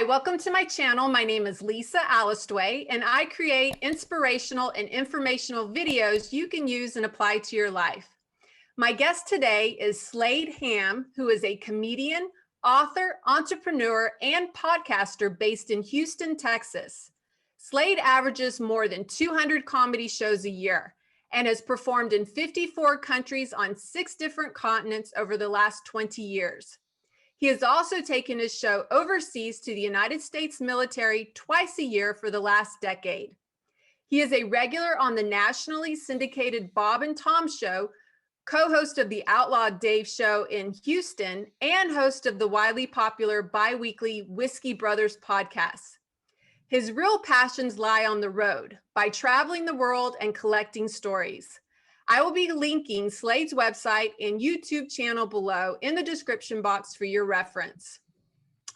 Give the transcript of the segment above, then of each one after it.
Hi, welcome to my channel. My name is Lisa Alistway, and I create inspirational and informational videos you can use and apply to your life. My guest today is Slade Ham, who is a comedian, author, entrepreneur, and podcaster based in Houston, Texas. Slade averages more than 200 comedy shows a year and has performed in 54 countries on 6 different continents over the last 20 years. He has also taken his show overseas to the United States military twice a year for the last decade. He is a regular on the nationally syndicated Bob and Tom Show, co-host of the Outlaw Dave Show in Houston, and host of the widely popular bi-weekly Whiskey Brothers podcast. His real passions lie on the road, by traveling the world and collecting stories. I will be linking Slade's website and YouTube channel below in the description box for your reference.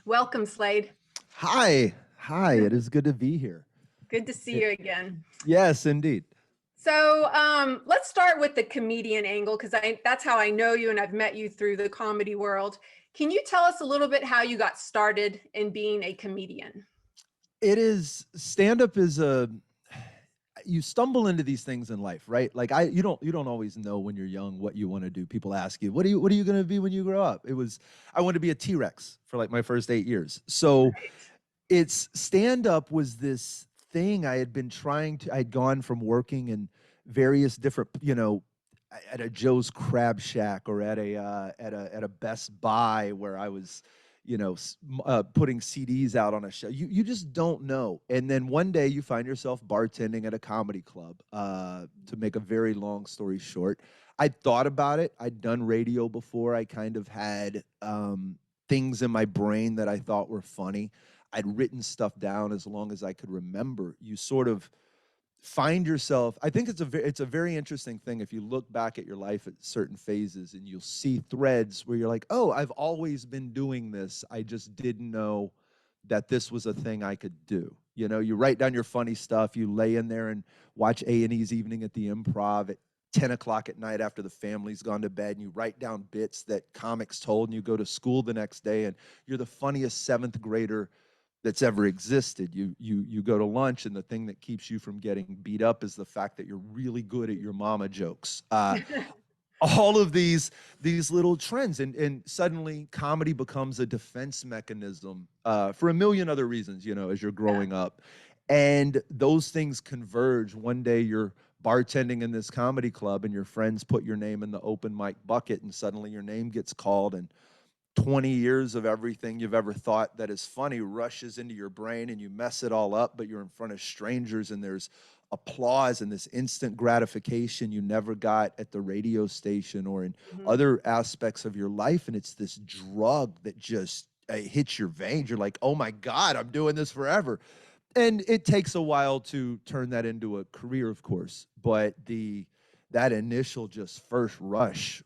Welcome, Slade. Hi. It is good to be here. Good to see you again. Yes, indeed. So let's start with the comedian angle, because that's how I know you and I've met you through the comedy world. Can you tell us a little bit how you got started in being a comedian? Stand-up is you stumble into these things in life, right? Like you don't always know when you're young what you want to do. People ask you, what are you going to be when you grow up? I wanted to be a T-Rex for like my first 8 years. So stand-up was this thing I had been I'd gone from working in various different, at a Joe's Crab Shack or at a Best Buy where I was, putting CDs out on a show. You just don't know. And then one day you find yourself bartending at a comedy club. To make a very long story short, I'd thought about it. I'd done radio before. I kind of had things in my brain that I thought were funny. I'd written stuff down as long as I could remember. You sort of find yourself, I think it's a very interesting thing if you look back at your life at certain phases and you'll see threads where you're like, oh, I've always been doing this. I just didn't know that this was a thing I could do. You write down your funny stuff, you lay in there and watch A&E's Evening at the Improv at 10 o'clock at night after the family's gone to bed, and you write down bits that comics told, and you go to school the next day and you're the funniest 7th grader that's ever existed. You go to lunch, and the thing that keeps you from getting beat up is the fact that you're really good at your mama jokes. All of these little trends, and suddenly comedy becomes a defense mechanism for a million other reasons, as you're growing up. And those things converge. One day you're bartending in this comedy club and your friends put your name in the open mic bucket, and suddenly your name gets called, and 20 years of everything you've ever thought that is funny rushes into your brain, and you mess it all up, but you're in front of strangers and there's applause and this instant gratification you never got at the radio station or in other aspects of your life. And it's this drug that just hits your veins. You're like, oh my God, I'm doing this forever. And it takes a while to turn that into a career, of course, but that initial just first rush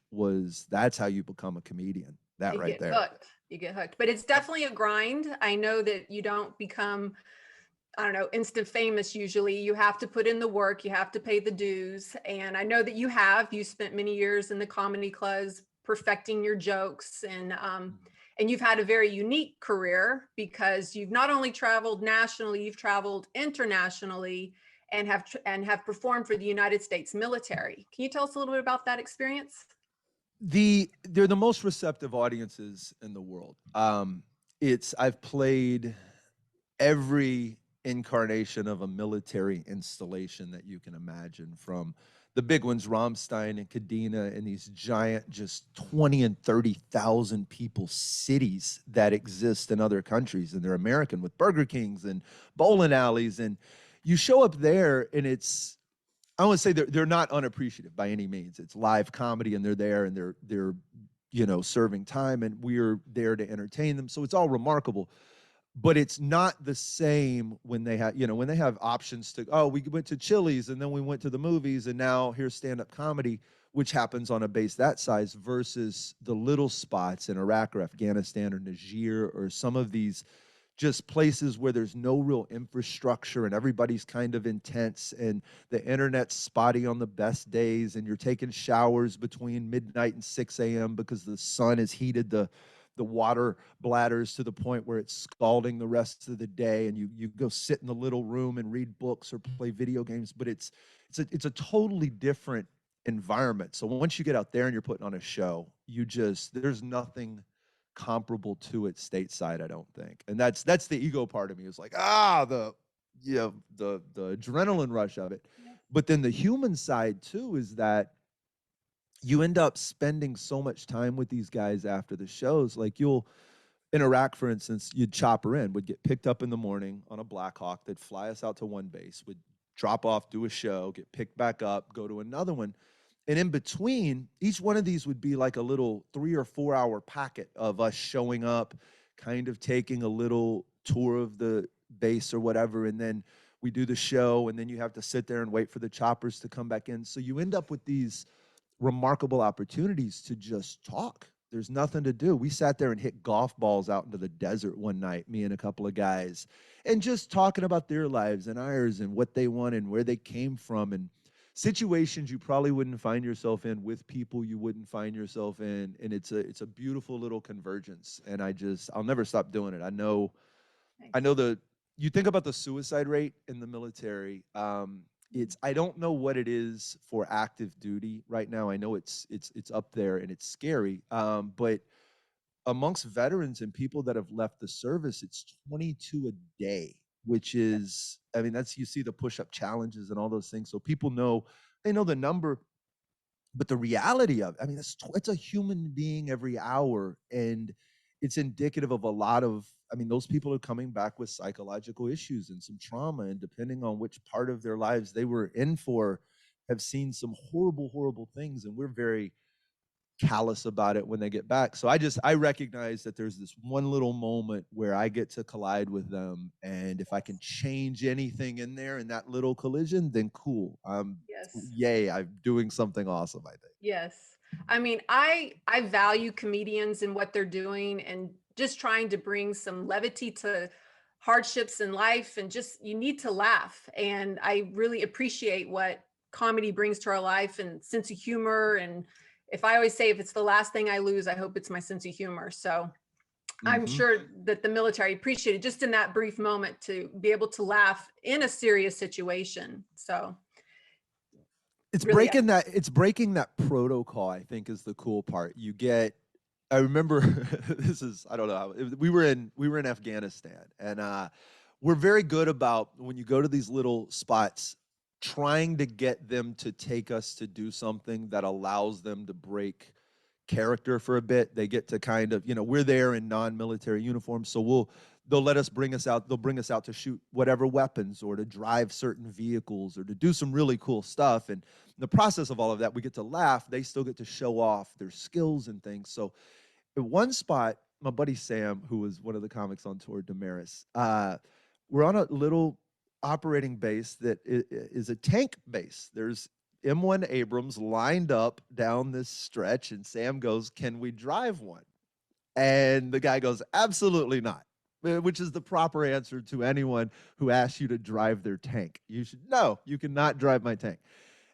that's how you become a comedian. That right there. Hooked. You get hooked. But it's definitely a grind. I know that you don't become, instant famous usually. You have to put in the work. You have to pay the dues. And I know that you spent many years in the comedy clubs perfecting your jokes. And you've had a very unique career because you've not only traveled nationally, you've traveled internationally and have performed for the United States military. Can you tell us a little bit about that experience? They're the most receptive audiences in the world. I've played every incarnation of a military installation that you can imagine, from the big ones, Rammstein and Kadena, and these giant, just 20 and 30,000 people cities that exist in other countries, and they're American, with Burger Kings and bowling alleys. And you show up there, and I want to say they're not unappreciative by any means. It's live comedy, and they're there, and they're serving time, and we're there to entertain them. So it's all remarkable, but it's not the same when they have options to, we went to Chili's and then we went to the movies and now here's stand-up comedy, which happens on a base that size, versus the little spots in Iraq or Afghanistan or Niger or some of these just places where there's no real infrastructure and everybody's kind of intense and the internet's spotty on the best days and you're taking showers between midnight and 6 a.m. because the sun has heated the the water bladders to the point where it's scalding the rest of the day, and you go sit in the little room and read books or play video games. But it's a totally different environment. So once you get out there and you're putting on a show, there's nothing comparable to it stateside, I don't think. And that's the ego part of me. It's like, the adrenaline rush of it. But then the human side too is that you end up spending so much time with these guys after the shows. Like, you'll interact, for instance, you'd chopper in, would get picked up in the morning on a Black Hawk, they'd fly us out to one base, would drop off, do a show, get picked back up, go to another one. And in between, each one of these would be like a little 3 or 4 hour packet of us showing up, kind of taking a little tour of the base or whatever. And then we do the show, and then you have to sit there and wait for the choppers to come back in. So you end up with these remarkable opportunities to just talk. There's nothing to do. We sat there and hit golf balls out into the desert one night, me and a couple of guys, and just talking about their lives and ours and what they want and where they came from, and situations you probably wouldn't find yourself in with people you wouldn't find yourself in. And it's a beautiful little convergence. And I'll never stop doing it. I know you think about the suicide rate in the military. I don't know what it is for active duty right now. I know it's up there and it's scary. But amongst veterans and people that have left the service, it's 22 a day, which is, I mean, you see the push-up challenges and all those things. So people they know the number, but the reality of it, I mean, it's a human being every hour. And it's indicative of a lot of, I mean, those people are coming back with psychological issues and some trauma, and depending on which part of their lives they were in for, have seen some horrible, horrible things. And we're very callous about it when they get back. So I recognize that there's this one little moment where I get to collide with them. And if I can change anything in there in that little collision, then cool. Yay, I'm doing something awesome, I think. Yes. I mean, I value comedians and what they're doing, and just trying to bring some levity to hardships in life, and just, you need to laugh. And I really appreciate what comedy brings to our life, and sense of humor. And if I always say, if it's the last thing I lose, I hope it's my sense of humor. So I'm sure that the military appreciated just in that brief moment to be able to laugh in a serious situation. So it's really breaking that protocol, I think, is the cool part. I remember I don't know how, we were in Afghanistan, and we're very good about, when you go to these little spots, trying to get them to take us to do something that allows them to break character for a bit. They get to kind of, we're there in non-military uniforms, so they'll bring us out to shoot whatever weapons, or to drive certain vehicles, or to do some really cool stuff. And in the process of all of that, we get to laugh. They still get to show off their skills and things. So at one spot, my buddy Sam, who was one of the comics on tour, Damaris, we're on a little operating base that is a tank base. There's M1 Abrams lined up down this stretch, and Sam goes, "Can we drive one?" And the guy goes, "Absolutely not," which is the proper answer to anyone who asks you to drive their tank. No, you cannot drive my tank.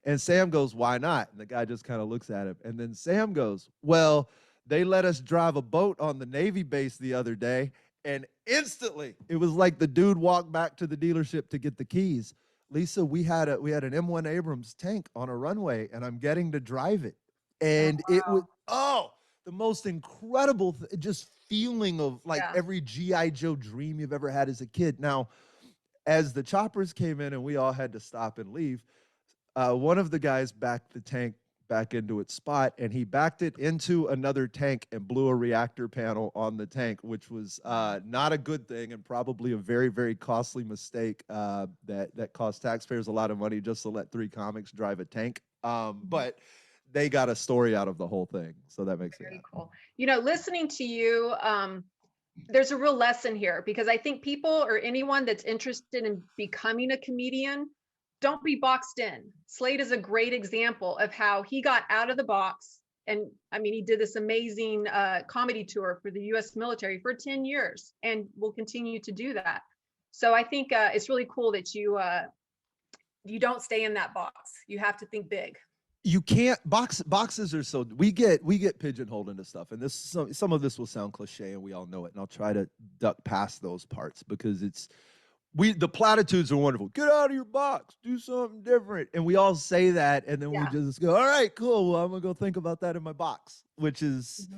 And Sam goes, "Why not?" And the guy just kind of looks at him. And then Sam goes, "Well, they let us drive a boat on the Navy base the other day." And instantly, it was like the dude walked back to the dealership to get the keys. "Lisa, we had an M1 Abrams tank on a runway, and I'm getting to drive it." And it was, the most incredible just feeling of like every G.I. Joe dream you've ever had as a kid. Now, as the choppers came in and we all had to stop and leave, one of the guys backed the tank back into its spot, and he backed it into another tank and blew a reactor panel on the tank, which was not a good thing, and probably a very, very costly mistake that cost taxpayers a lot of money just to let 3 comics drive a tank. But they got a story out of the whole thing, so that makes it very cool. Listening to you, there's a real lesson here, because I think people, or anyone that's interested in becoming a comedian, don't be boxed in. Slade is a great example of how he got out of the box. And I mean, he did this amazing comedy tour for the US military for 10 years and will continue to do that. So I think it's really cool that you don't stay in that box. You have to think big. you can't boxes are so we get pigeonholed into stuff, and this some of this will sound cliche and we all know it, and I'll try to duck past those parts because the platitudes are wonderful. Get out of your box, do something different, and we all say that, and then we Yeah. just go, all right, cool, well, I'm gonna go think about that in my box, which is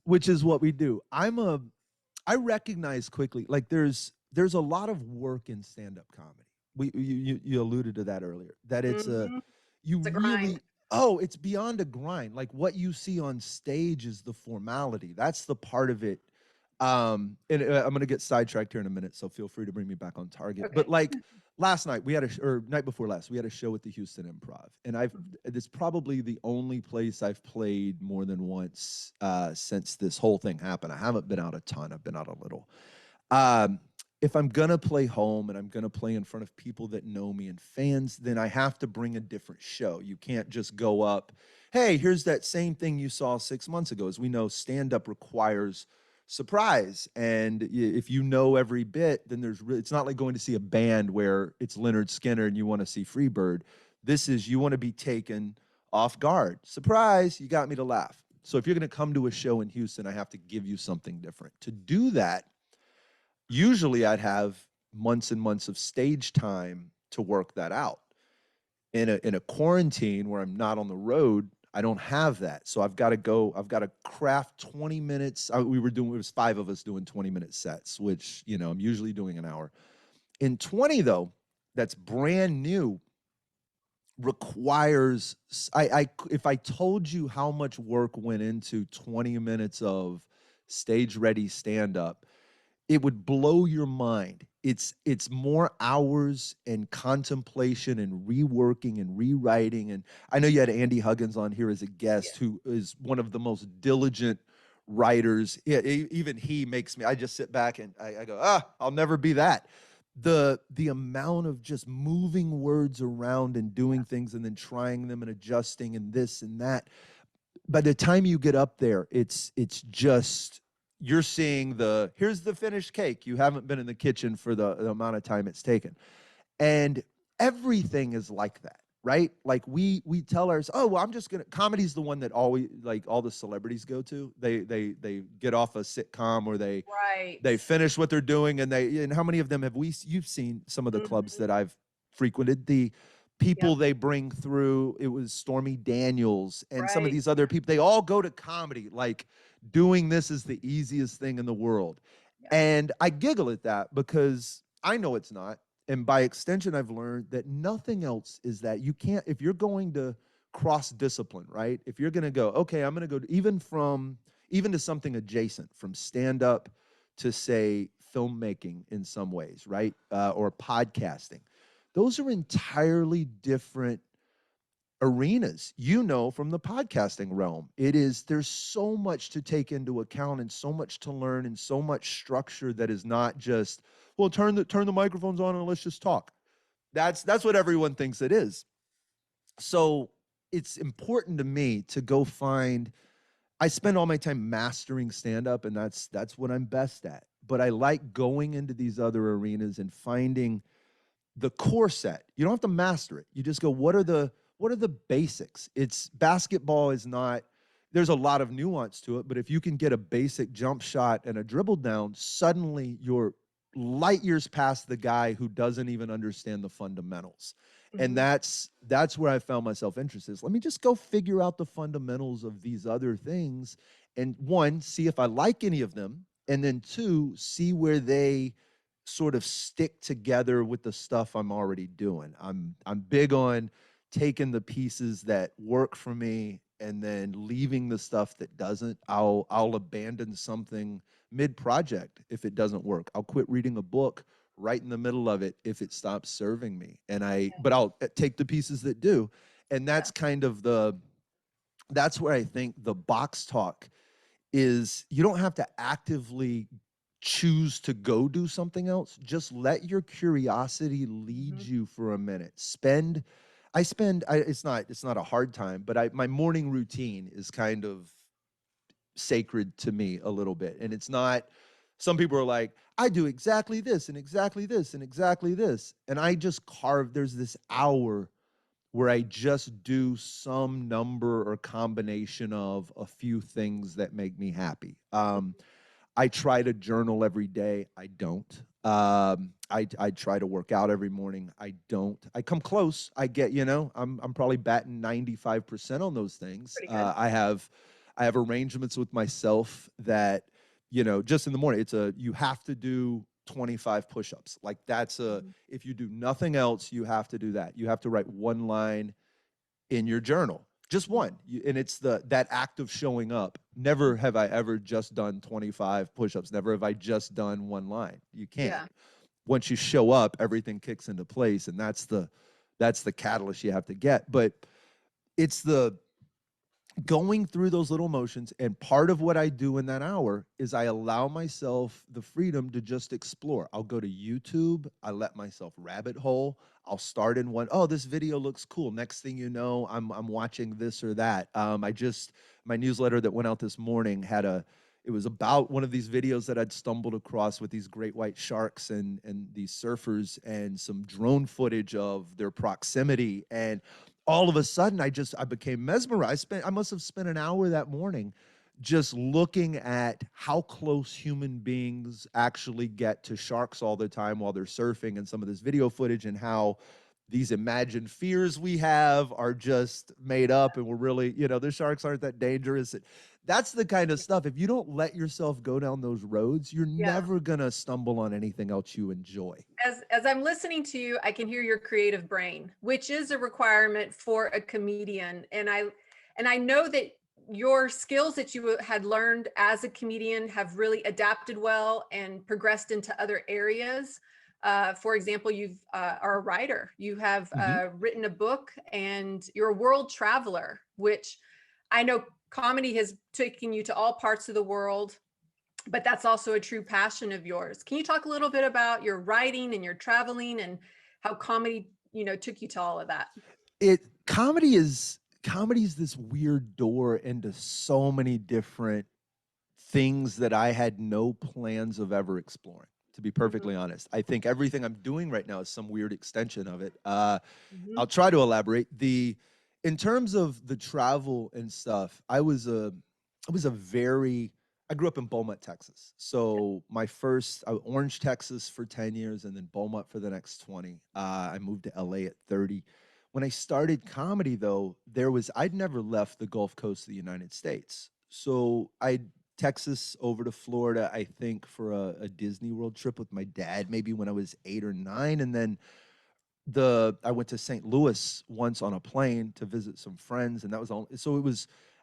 Mhm. what we do. I recognize quickly, like there's a lot of work in stand-up comedy. You alluded to that earlier, that Mhm. you It's a really, grind. oh, it's beyond a grind. Like what you see on stage is the formality. That's the part of it. And I'm going to get sidetracked here in a minute, so feel free to bring me back on target. But Okay. like last night, or night before last, we had a show at the Houston Improv, and Mhm. it's probably the only place I've played more than once since this whole thing happened. I haven't been out a ton. I've been out a little. Um, if I'm gonna play home and I'm gonna play in front of people that know me and fans, then I have to bring a different show. You can't just go up, hey, here's that same thing you saw 6 months ago. As we know, stand up requires surprise. And if you know every bit, then it's not like going to see a band where it's Leonard Skinner and you want to see Freebird. This is, you want to be taken off guard. Surprise, you got me to laugh. So if you're going to come to a show in Houston, I have to give you something different. To do that, usually I'd have months and months of stage time to work that out. In a quarantine where I'm not on the road, I don't have that. So I've got to craft 20 minutes. It was 5 of us doing 20-minute sets, which, I'm usually doing an hour. In 20 though, that's brand new, requires, if I told you how much work went into 20 minutes of stage ready stand up, it would blow your mind. It's more hours and contemplation and reworking and rewriting. And I know you had Andy Huggins on here as a Yeah. guest, who is one of the most diligent writers. Yeah, even he makes me. I just sit back and I go, I'll never be that. The amount of just moving words around and doing things and then trying them and adjusting and this and that, by the time you get up there, it's just, you're seeing here's the finished cake. You haven't been in the kitchen for the amount of time it's taken. And everything is like that, right? Like we tell ourselves, oh, well, comedy's the one that always, like, all the celebrities go to. They get off a sitcom, or Right. they finish what they're doing, and how many of them you've seen some of the clubs Mhm. that I've frequented, the Yep. people they bring through. It was Stormy Daniels and some of Right. these other people. They all go to comedy like doing this is the easiest thing in the world. Yeah. And I giggle at that because I know it's not. And by extension, I've learned that nothing else is that. You can't, if you're going to cross discipline, right? If you're going to go, okay, I'm going to go even to something adjacent, from stand up to, say, filmmaking in some ways, right? Or podcasting. Those are entirely different arenas, from the podcasting realm. There's so much to take into account and so much to learn and so much structure that is not just, well, turn the microphones on and let's just talk. That's what everyone thinks it is. So it's important to me to go find, I spend all my time mastering stand up, and that's what I'm best at. But I like going into these other arenas and finding the core set. You don't have to master it. You just go, what are the basics? It's basketball is not, there's a lot of nuance to it, but if you can get a basic jump shot and a dribble down, suddenly you're light years past the guy who doesn't even understand the fundamentals. And Mhm. that's where I found myself interested. Let me just go figure out the fundamentals of these other things, and one, see if I like any of them, and then two, see where they sort of stick together with the stuff I'm already doing. I'm big on taking the pieces that work for me and then leaving the stuff that doesn't. I'll abandon something mid-project if it doesn't work. I'll quit reading a book right in the middle of it if it stops serving me. But I'll take the pieces that do. And Yeah. that's where I think the box talk is. You don't have to actively choose to go do something else. Just let your curiosity lead Mhm. you for a minute. It's not a hard time, but my morning routine is kind of sacred to me a little bit. And it's not, some people are like, I do exactly this and exactly this and exactly this. And I just there's this hour where I just do some number or combination of a few things that make me happy. I try to journal every day. I don't. I try to work out every morning. I don't. I come close. I get, I'm probably batting 95% on those things. Pretty good. I have arrangements with myself that, just in the morning, you have to do 25 push-ups. Like if you do nothing else, you have to do that. You have to write one line in your journal, just one. And it's that act of showing up. Never have I ever just done 25 push-ups. Never have I just done one line. You can't. Yeah. Once you show up, everything kicks into place, and that's the catalyst you have to get. But it's the going through those little motions, and part of what I do in that hour is I allow myself the freedom to just explore. I'll go to YouTube. I let myself rabbit hole. I'll start in one. Oh, this video looks cool. Next thing you know, I'm watching this or that. My newsletter that went out this morning it was about one of these videos that I'd stumbled across with these great white sharks and these surfers, and some drone footage of their proximity. And all of a sudden, I became mesmerized. I must have spent an hour that morning just looking at how close human beings actually get to sharks all the time while they're surfing, and some of this video footage, and how these imagined fears we have are just made up, and we're really, the sharks aren't that dangerous. That's the kind of stuff. If you don't let yourself go down those roads, you're never gonna stumble on anything else you enjoy. As I'm listening to you, I can hear your creative brain, which is a requirement for a comedian. And I know that your skills that you had learned as a comedian have really adapted well and progressed into other areas. For example, you are a writer. You have written a book, and you're a world traveler, which I know comedy has taken you to all parts of the world, but that's also a true passion of yours. Can you talk a little bit about your writing and your traveling, and how comedy, took you to all of that? Comedy is this weird door into so many different things that I had no plans of ever exploring, to be perfectly honest. I think everything I'm doing right now is some weird extension of it. I'll try to elaborate. In terms of the travel and stuff, I grew up in Beaumont, Texas. So Orange, Texas for 10 years, and then Beaumont for the next 20. I moved to LA at 30. When I started comedy, though, I'd never left the Gulf Coast of the United States. So Texas over to Florida, I think, for a Disney World trip with my dad, maybe when I was 8 or 9. And then I went to St. Louis once on a plane to visit some friends, and that was all. So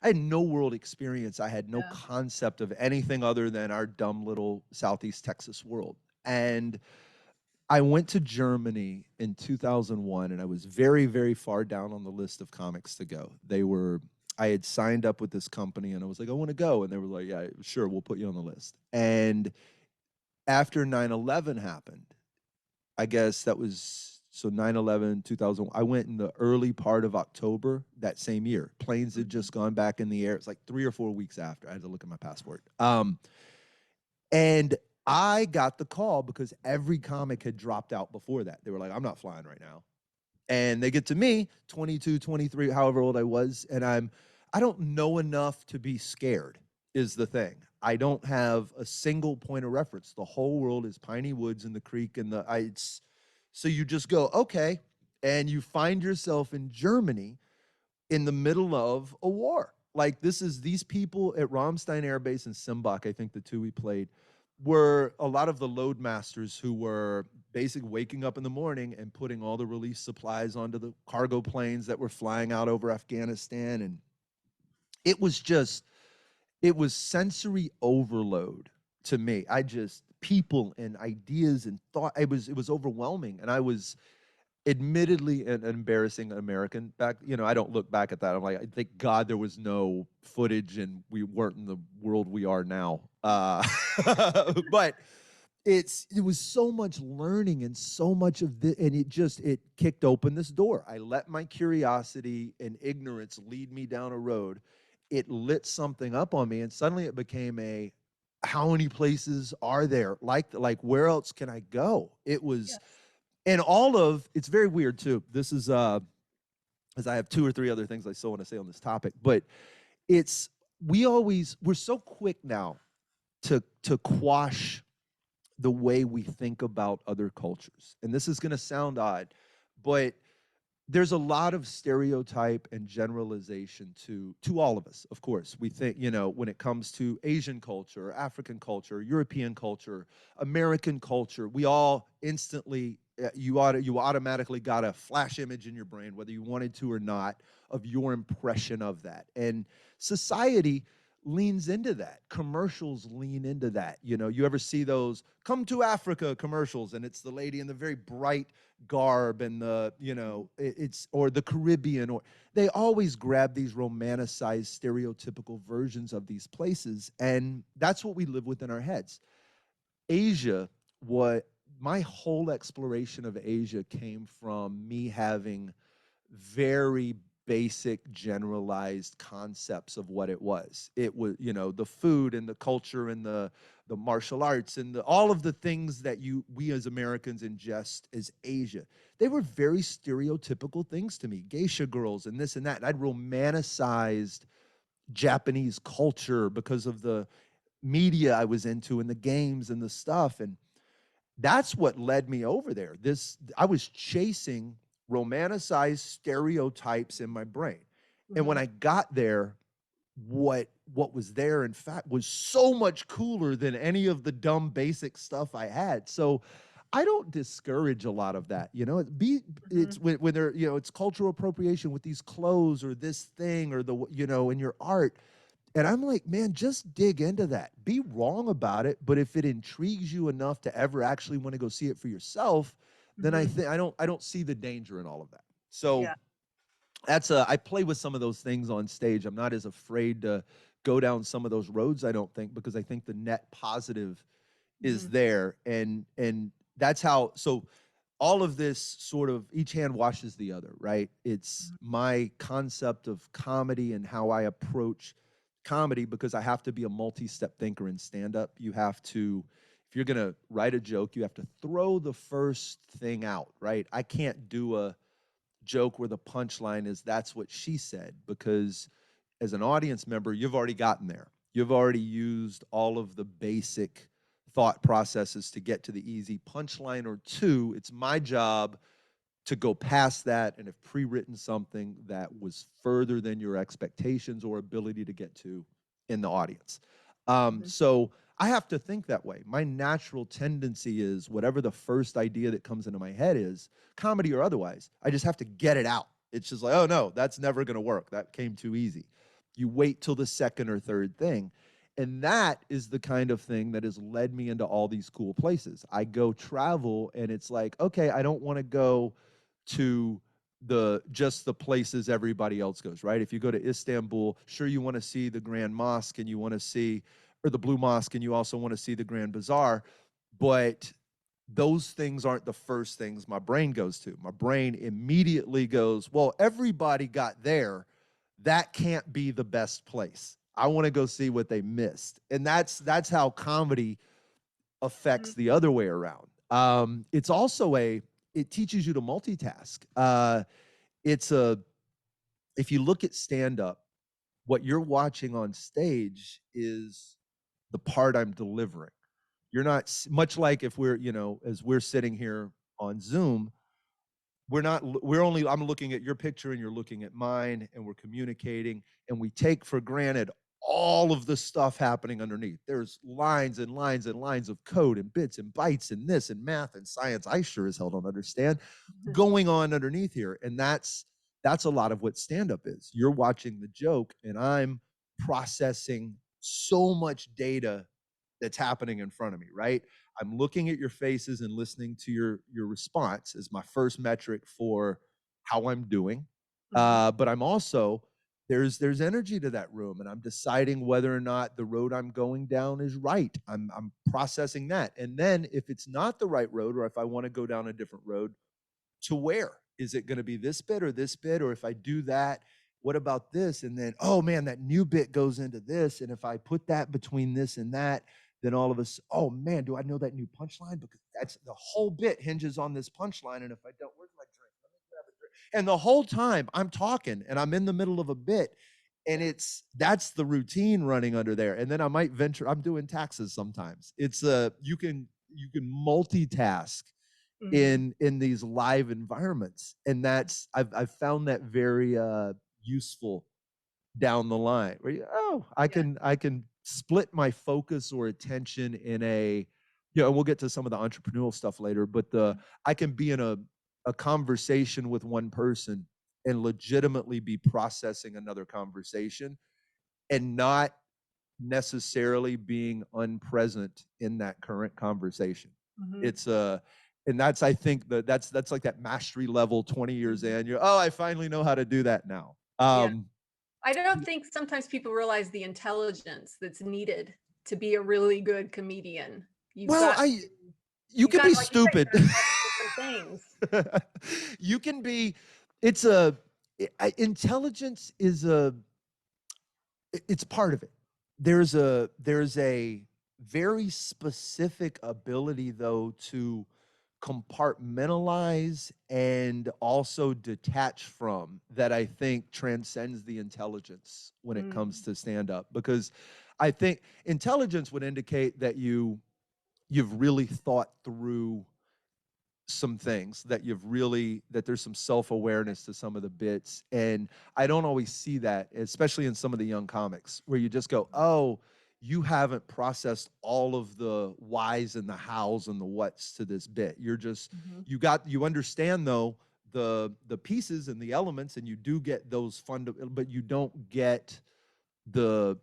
I had no world experience. I had no concept of anything other than our dumb little Southeast Texas world. And I went to Germany in 2001, and I was very, very far down on the list of comics to go. I had signed up with this company, and I was like, I want to go. And they were like, yeah, sure, we'll put you on the list. And after 9/11 happened, I guess that was, so 9/11, 2000, I went in the early part of October that same year. Planes had just gone back in the air. It's like 3 or 4 weeks after. I had to look at my passport. And I got the call because every comic had dropped out before that. They were like, I'm not flying right now. And they get to me, 22, 23, however old I was, and I don't know enough to be scared, is the thing. I don't have a single point of reference. The whole world is piney woods and the creek and so you just go, okay, and you find yourself in Germany in the middle of a war. Like these people at Ramstein Air Base and Simbach, I think the two we played, were a lot of the load masters who were basically waking up in the morning and putting all the relief supplies onto the cargo planes that were flying out over Afghanistan. And it was sensory overload to me. People and ideas and thought, it was overwhelming. And I was admittedly an embarrassing American back. I don't look back at that. I'm like, thank God there was no footage and we weren't in the world we are now. But it was so much learning and so much of the, and it kicked open this door. I let my curiosity and ignorance lead me down a road. It lit something up on me, and suddenly it became how many places are there? Like where else can I go? It was, and it's very weird too. This is, because I have 2 or 3 other things I still want to say on this topic. But it's we're so quick now to quash the way we think about other cultures. And this is going to sound odd, but there's a lot of stereotype and generalization to all of us. Of course, we think, when it comes to Asian culture, African culture, European culture, American culture, we all instantly you automatically got a flash image in your brain, whether you wanted to or not, of your impression of that. And society leans into that. Commercials lean into that. You ever see those "Come to Africa" commercials, and it's the lady in the very bright garb and it's, or the Caribbean, or they always grab these romanticized stereotypical versions of these places, and that's what we live with in our heads. Asia, what my whole exploration of Asia came from me having very basic generalized concepts of what it was. It was, the food and the culture and the martial arts and all of the things that we as Americans ingest as Asia. They were very stereotypical things to me. Geisha girls and this and that. And I'd romanticized Japanese culture because of the media I was into and the games and the stuff. And that's what led me over there. I was chasing romanticized stereotypes in my brain. And when Mhm. I got there, what was there, in fact, was so much cooler than any of the dumb basic stuff I had. So I don't discourage a lot of that. It's Mhm. when they're, it's cultural appropriation with these clothes or this thing or in your art. And I'm like, man, just dig into that. Be wrong about it, but if it intrigues you enough to ever actually want to go see it for yourself, then I Mhm. think I don't see the danger in all of that. So Yeah. I play with some of those things on stage. I'm not as afraid to go down some of those roads, I don't think, because I think the net positive is Mhm. there. And that's how, so all of this sort of, each hand washes the other, right? It's my concept of comedy and how I approach comedy, because I have to be a multi-step thinker in stand-up. You have to, if you're gonna write a joke, you have to throw the first thing out, right? I can't do a joke where the punchline is "that's what she said," because as an audience member, you've already gotten there. You've already used all of the basic thought processes to get to the easy punchline or two. It's my job to go past that and have pre-written something that was further than your expectations or ability to get to in the audience. Mhm. So I have to think that way. My natural tendency is whatever the first idea that comes into my head is, comedy or otherwise, I just have to get it out. It's just like, oh no, that's never going to work. That came too easy. You wait till the second or third thing. And that is the kind of thing that has led me into all these cool places. I go travel and it's like, okay, I don't want to go to the places everybody else goes, right? If you go to Istanbul, sure, you want to see the Grand Mosque and you want to see, or the Blue Mosque, and you also want to see the Grand Bazaar, but those things aren't the first things my brain goes to. My brain immediately goes, well, everybody got there. That can't be the best place. I want to go see what they missed. And that's how comedy affects Mhm. the other way around. It's also it teaches you to multitask. It's a If you look at stand up, what you're watching on stage is the part I'm delivering. You're not much like if we're, as we're sitting here on Zoom, I'm looking at your picture and you're looking at mine and we're communicating, and we take for granted all of the stuff happening underneath. There's lines and lines and lines of code and bits and bytes and this and math and science I sure as hell don't understand going on underneath here. And that's a lot of what stand up is. You're watching the joke and I'm processing so much data that's happening in front of me, right? I'm looking at your faces and listening to your response as my first metric for how I'm doing. Mhm. But I'm also there's energy to that room, and I'm deciding whether or not the road I'm going down is right. I'm processing that, and then if it's not the right road, or if I want to go down a different road, to where is it going to be, this bit or this bit, or if I do that, what about this? And then, oh man, that new bit goes into this, and if I put that between this and that, then all of us, oh man, do I know that new punchline? Because that's the whole bit hinges on this punchline, and if I don't, where's my drink? Let me grab a drink. And the whole time I'm talking and I'm in the middle of a bit, and that's the routine running under there. And then I might venture, I'm doing taxes sometimes. It's you can multitask Mhm. in these live environments. And I've found that very useful down the line where Yeah. I can split my focus or attention in a, and we'll get to some of the entrepreneurial stuff later, but I can be in a conversation with one person and legitimately be processing another conversation and not necessarily being unpresent in that current conversation. Mhm. It's and that's, I think, that's like that mastery level 20 years Mhm. in. You're, oh, I finally know how to do that now. Yeah. I don't think sometimes people realize the intelligence that's needed to be a really good comedian. You've Well, got I you you can got be like you said, you stupid. gotta master different things. You can be. It's a intelligence is it's part of it. There's a very specific ability though to compartmentalize and also detach from that I think transcends the intelligence when it comes Mm, to stand up, because I think intelligence would indicate that you've really thought through some things, that that there's some self-awareness to some of the bits. And I don't always see that, especially in some of the young comics, where you just go, oh, you haven't processed all of the whys and the hows and the whats to this bit. You're just, mhm. you understand though the pieces and the elements, and you do get those but you don't get the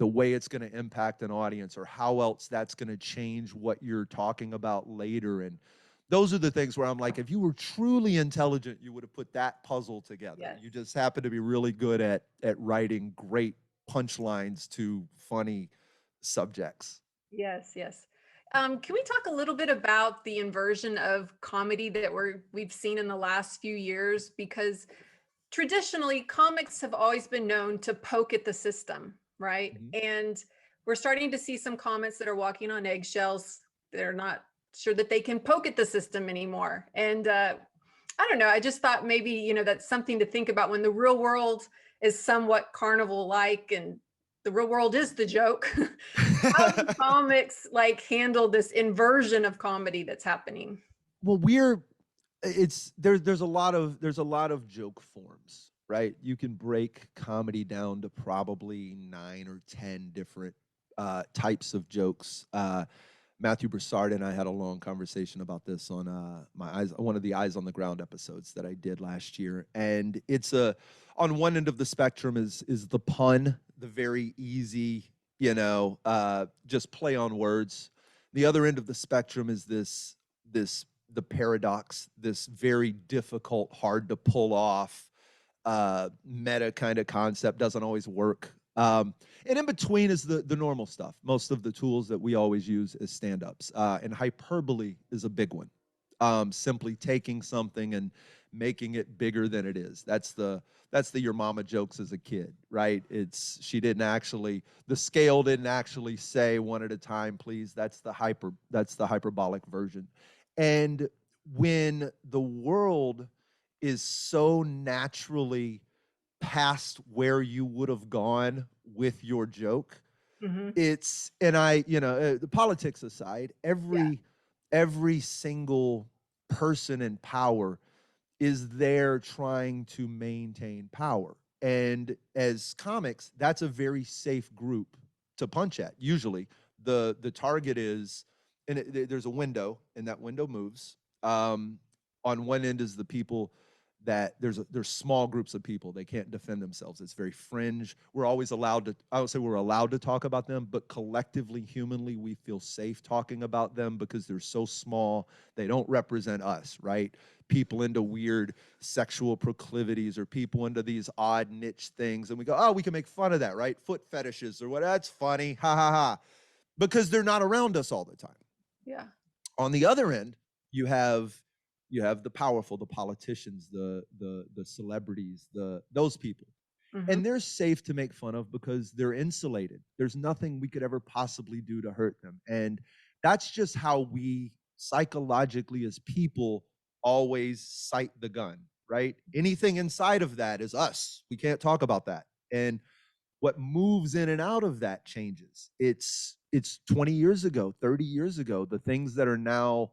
way it's going to impact an audience, or how else that's going to change what you're talking about later. And those are the things where I'm like, if you were truly intelligent, you would have put that puzzle together. Yes. You just happen to be really good at writing great punchlines to funny subjects. Yes, yes. Can we talk a little bit about the inversion of comedy that we've seen in the last few years? Because traditionally, comics have always been known to poke at the system, right? Mhm. And we're starting to see some comics that are walking on eggshells. They're not sure that they can poke at the system anymore. And I don't know. I just thought maybe, that's something to think about when the real world is somewhat carnival like and the real world is the joke. How do comics like handle this inversion of comedy that's happening? Well, it's there's a lot of joke forms, right? You can break comedy down to probably 9 or 10 different types of jokes. Matthew Broussard and I had a long conversation about this on one of the Eyes on the Ground episodes that I did last year. And it's on one end of the spectrum is the pun, the very easy, just play on words. The other end of the spectrum is this the paradox, this very difficult, hard to pull off meta kind of concept, doesn't always work. And in between is the normal stuff, most of the tools that we always use as stand-ups. And hyperbole is a big one. Simply taking something and making it bigger than it is. That's the your mama jokes as a kid, right? The scale didn't actually say one at a time, please. That's the hyperbolic version. And when the world is so naturally past where you would have gone with your joke, Hmm. it's and I the politics aside, Yeah. every single person in power is there trying to maintain power. And as comics, that's a very safe group to punch at. Usually the target is, and there's a window, and that window moves. On one end is the people that there's small groups of people, they can't defend themselves, it's very fringe. We're always allowed to, I would say we're allowed to talk about them, but collectively, humanly, we feel safe talking about them because they're so small, they don't represent us, right? People into weird sexual proclivities, or people into these odd niche things, and we go, oh, we can make fun of that, right? Foot fetishes or what, that's funny, ha ha ha, because they're not around us all the time. Yeah. On the other end, you have the powerful, the politicians, the celebrities, those people. Hmm. And they're safe to make fun of because they're insulated. There's nothing we could ever possibly do to hurt them. And that's just how we psychologically as people always sight the gun, right? Anything inside of that is us. We can't talk about that. And what moves in and out of that changes. It's 20 years ago, 30 years ago, the things that are now,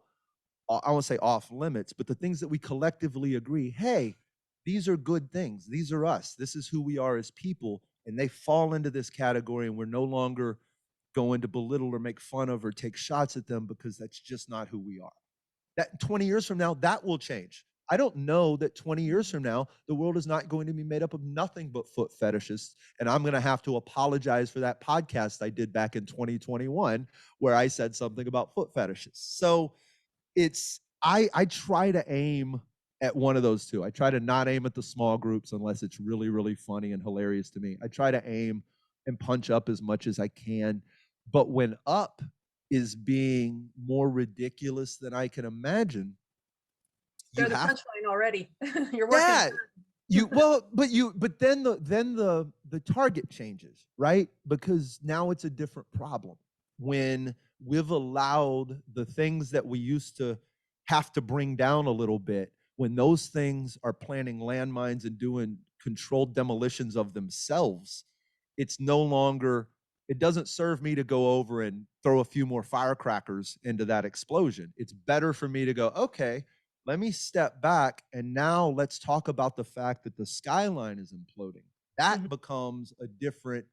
I won't say off limits, but the things that we collectively agree, hey, these are good things. These are us. This is who we are as people. And they fall into this category, and we're no longer going to belittle or make fun of or take shots at them, because that's just not who we are. That 20 years from now, that will change. I don't know that 20 years from now, the world is not going to be made up of nothing but foot fetishists. And I'm going to have to apologize for that podcast I did back in 2021, where I said something about foot fetishists. So I try to aim at one of those two. I try to not aim at the small groups unless it's really, really funny and hilarious to me. I try to aim and punch up as much as I can. But when up is being more ridiculous than I can imagine, you They're the have, punchline already. You're working. yeah, but then the target changes, right? Because now it's a different problem. When we've allowed the things that we used to have to bring down a little bit, when those things are planting landmines and doing controlled demolitions of themselves, it's no longer, it doesn't serve me to go over and throw a few more firecrackers into that explosion. It's better for me to go, okay, let me step back, and now let's talk about the fact that the skyline is imploding. That Mhm. becomes a different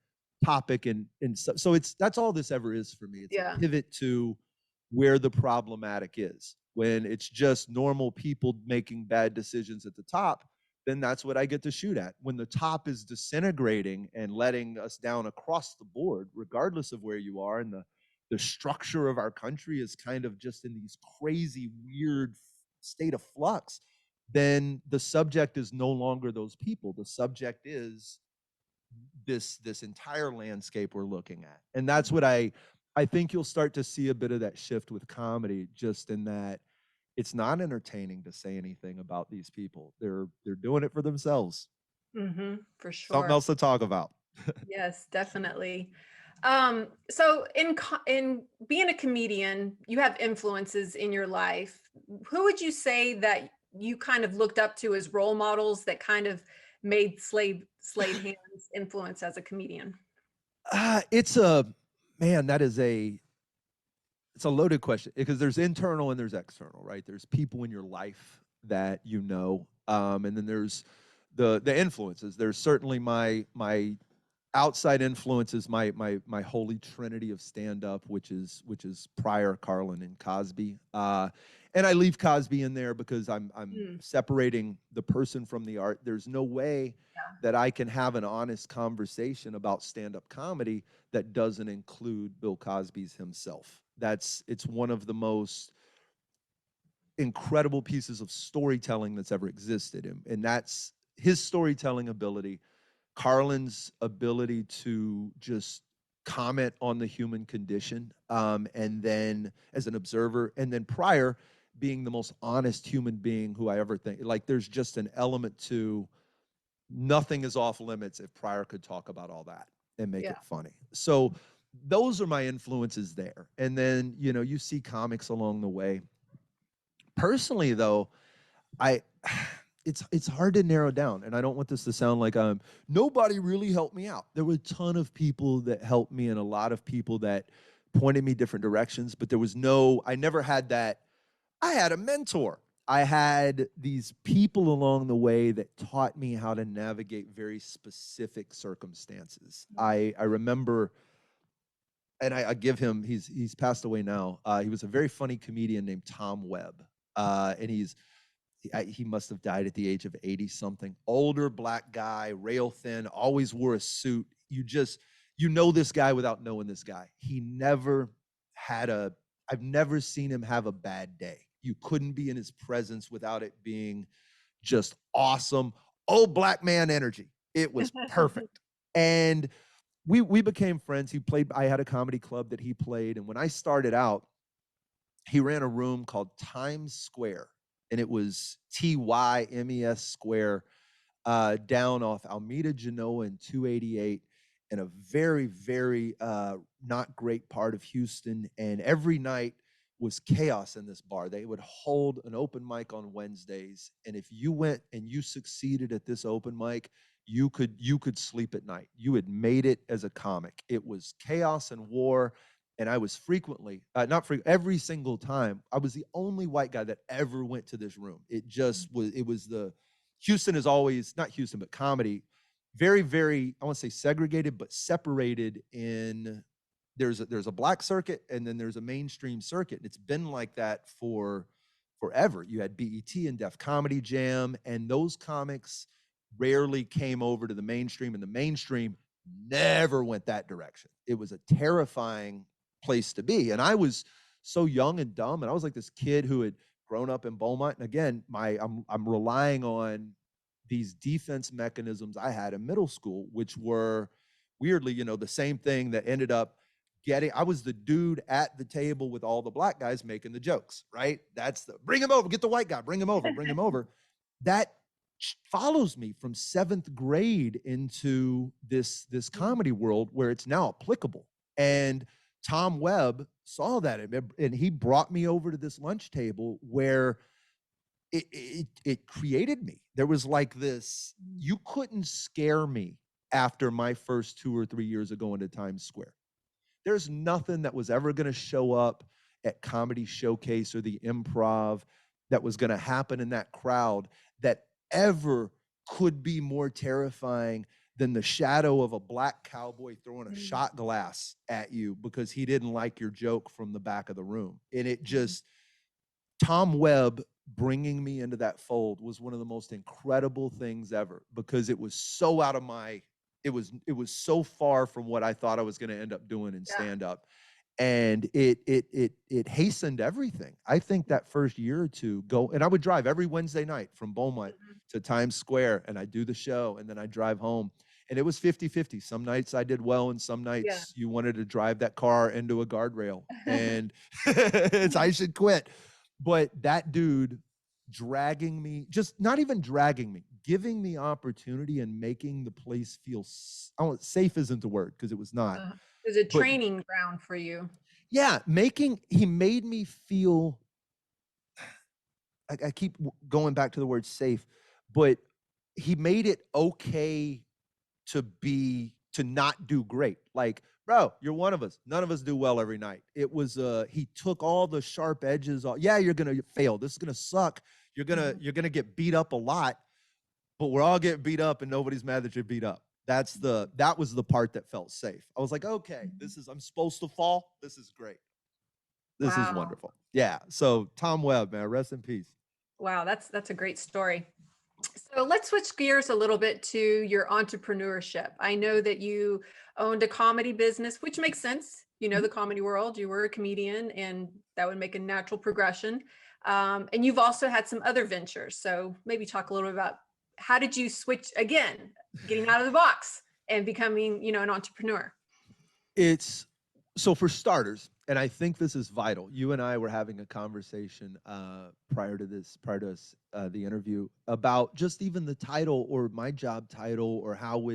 topic. And so it's, that's all this ever is for me. It's Yeah. a pivot to where the problematic is. When it's just normal people making bad decisions at the top, then that's what I get to shoot at. When the top is disintegrating and letting us down across the board, regardless of where you are, and the structure of our country is kind of just in these crazy, weird state of flux, then the subject is no longer those people. The subject is this entire landscape we're looking at. And that's what I think you'll start to see a bit of that shift with comedy, just in that it's not entertaining to say anything about these people. They're doing it for themselves. For Something sure. else to talk about. Yes, definitely. So in being a comedian, you have influences in your life. Who would you say that you kind of looked up to as role models that kind of made Slade Ham's influence as a comedian? It's a, man, that is a, it's a loaded question, because there's internal and there's external, right? There's people in your life that you know, and then there's the influences. There's certainly my outside influences, my holy trinity of stand up, which is Pryor, Carlin, and Cosby. And I leave Cosby in there because I'm Mm, separating the person from the art. There's no way yeah. that I can have an honest conversation about stand up comedy that doesn't include Bill Cosby's himself. It's one of the most incredible pieces of storytelling that's ever existed, and that's his storytelling ability, Carlin's ability to just comment on the human condition, and then as an observer, and then Pryor being the most honest human being who I ever think. Like, there's just an element to, nothing is off limits if Pryor could talk about all that and make Yeah. it funny. So those are my influences there. And then, you see comics along the way. Personally, though, I it's hard to narrow down, and I don't want this to sound like nobody really helped me out. There were a ton of people that helped me, and a lot of people that pointed me different directions, but I never had that. I had a mentor. I had these people along the way that taught me how to navigate very specific circumstances. I remember, and I give him, he's passed away now. He was a very funny comedian named Tom Webb. And he must have died at the age of 80 something. Older black guy, rail thin, always wore a suit. You know this guy without knowing this guy. He never had I've never seen him have a bad day. You couldn't be in his presence without it being just awesome. Old black man energy. It was perfect. And we became friends. I had a comedy club that he played. And when I started out, he ran a room called Times Square, and it was TYMES Square, down off Alameda Genoa and 288, in a very, very not great part of Houston. And every night was chaos in this bar. They would hold an open mic on Wednesdays, and if you went and you succeeded at this open mic, you could sleep at night. You had made it as a comic. It was chaos and war, and I was frequently, not frequent, every single time, I was the only white guy that ever went to this room. It just was. It was the Houston is always not Houston, but comedy, very, very, I want to say segregated, but separated in there's a black circuit and then there's a mainstream circuit. And it's been like that for forever. You had BET and Def Comedy Jam, and those comics rarely came over to the mainstream, and the mainstream never went that direction. It was a terrifying place to be. And I was so young and dumb, and I was like this kid who had grown up in Beaumont. And again, I'm relying on these defense mechanisms I had in middle school, which were weirdly, the same thing that ended up I was the dude at the table with all the black guys making the jokes, right? That's bring him over, get the white guy, bring him over, bring him over. That follows me from 7th grade into this comedy world where it's now applicable. And Tom Webb saw that, and he brought me over to this lunch table where it created me. There was like this, you couldn't scare me after my first 2 or 3 years of going to Times Square. There's nothing that was ever going to show up at Comedy Showcase or the Improv that was going to happen in that crowd that ever could be more terrifying than the shadow of a black cowboy throwing a shot glass at you because he didn't like your joke from the back of the room. And it just, Tom Webb bringing me into that fold was one of the most incredible things ever, because it was so out of my, it was so far from what I thought I was going to end up doing in stand up. And it hastened everything. I think that first year or two and I would drive every Wednesday night from Beaumont to Times Square, and I do the show, and then I drive home. And it was 50-50. Some nights I did well, and some nights you wanted to drive that car into a guardrail, and I should quit. But that dude dragging me, just not even dragging me, giving the opportunity and making the place feel, safe isn't the word, because it was not. It was a training ground for you. Yeah, he made me feel, I keep going back to the word safe, but he made it okay to not do great. Like, bro, you're one of us. None of us do well every night. It was, he took all the sharp edges off. Yeah, you're going to fail. This is going to suck. You're going to get beat up a lot, but we're all getting beat up and nobody's mad that you're beat up. That was the part that felt safe. I was like, okay, I'm supposed to fall. This is great. This is wonderful. Yeah. So Tom Webb, man, rest in peace. Wow. That's a great story. So let's switch gears a little bit to your entrepreneurship. I know that you owned a comedy business, which makes sense. You know, the comedy world, you were a comedian, and that would make a natural progression. And you've also had some other ventures. So maybe talk a little bit about how did you switch, again, getting out of the box and becoming, an entrepreneur? So for starters, and I think this is vital, you and I were having a conversation prior to the interview about just even the title or my job title, or how,